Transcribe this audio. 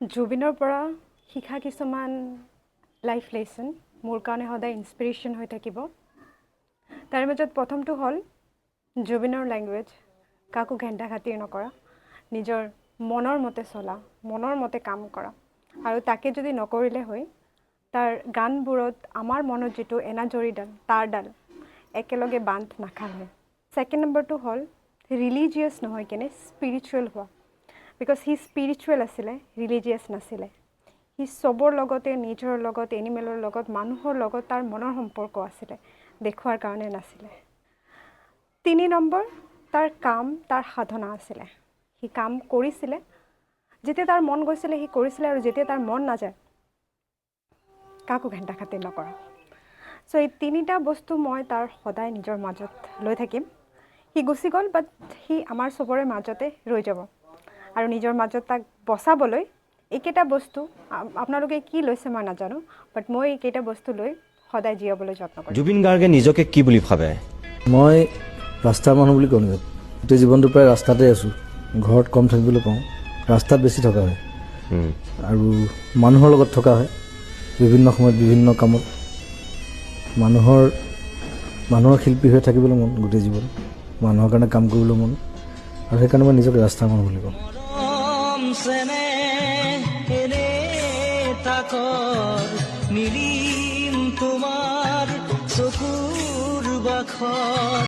জুবিনৰ পৰা শিকা কিছুমান লাইফ লেসন মোৰ কাৰণে সদায় ইনস্পিৰেশ্যন হৈ থাকিব। তাৰ মাজত প্ৰথমটো হ'ল জুবিনৰ লেংগুৱেজ, কাকো ঘেণ্টা খাতিৰ নকৰা, নিজৰ মনৰ মতে চলা, মনৰ মতে কাম কৰা, আৰু তাকে যদি নকৰিলে হয় তাৰ গানবোৰত আমাৰ মনত যিটো এনাজৰীডাল তাঁৰডাল একেলগে বান্ধ নাখালে। ছেকেণ্ড নম্বৰটো হ'ল ৰিলিজিয়াছ নহয় কেনে স্পিৰিচুৱেল হোৱা, বিকজ হি স্পিৰিচুৱেল আছিলে, ৰিলিজিয়াছ নাছিলে। সি চবৰ লগতে, নেচাৰৰ লগত, এনিমেলৰ লগত, মানুহৰ লগত তাৰ মনৰ সম্পৰ্ক আছিলে, দেখুৱাৰ কাৰণে নাছিলে। 3 নম্বৰ, তাৰ কাম, তাৰ সাধনা আছিলে। সি কাম কৰিছিলে, যেতিয়া তাৰ মন গৈছিলে সি কৰিছিলে, আৰু যেতিয়া তাৰ মন নাযায় কাকো ঘেণ্টা খাতিৰ নকৰা। চ' এই 3টা বস্তু মই তাৰ সদায় নিজৰ মাজত লৈ থাকিম। সি গুচি গ'ল, বাট সি আমাৰ চবৰে মাজতে ৰৈ যাব, আৰু নিজৰ মাজত তাক বচাবলৈ এইকেইটা বস্তু আপোনালোকে কি লৈছে মই নাজানো, বাট মই এইকেইটা বস্তু লৈ সদায় জীয়াবলৈ যত্ন কৰিম। জুবিন গাৰ্গে নিজকে কি বুলি ভাবে? মই ৰাস্তাৰ মানুহ বুলি কওঁ। গোটেই জীৱনটো প্ৰায় ৰাস্তাতে আছোঁ, ঘৰত কম থাকিবলৈ পাওঁ, ৰাস্তাত বেছি থকা হয়, আৰু মানুহৰ লগত থকা হয় বিভিন্ন সময়ত বিভিন্ন কামত। মানুহৰ শিল্পী হৈ থাকিবলৈ মন, গোটেই জীৱন মানুহৰ কাৰণে কাম কৰিবলৈ মন, আৰু সেইকাৰণে মই নিজকে ৰাস্তাৰ মানুহ বুলি কওঁ। মিলিম তোমাৰ চকুৰ বাখত।